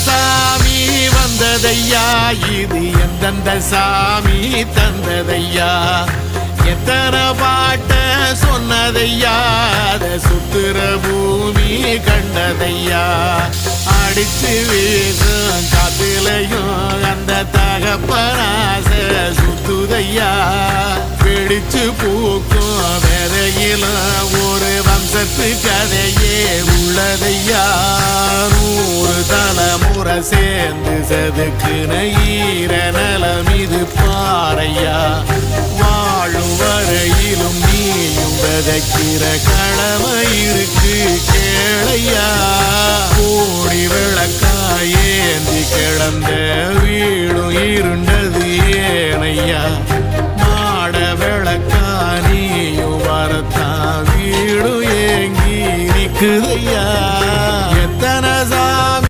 சாமி வந்ததையா, இது எந்தெந்த சாமி தந்ததையா, எத்தனை பாட்ட சொன்னதையா, அத சுத்துற பூமி கண்டதையா, அடிச்சு வீசும் காத்துலையும் அந்த தகப்பனாச சுத்துதையா, பிடிச்சு பூக்கும் விதையிலும் ஒரு வம்சத்து கதையே உள்ளதையா, 100 தலைமுறை சேர்ந்து செதுக்குன ஈர நலம் இது பாறையா, வாழும் வரையிலும் நீயும் விதைக்கிற கடமை இருக்கு கேளையா, கோடி விளக்காயேந்தி கிடந்த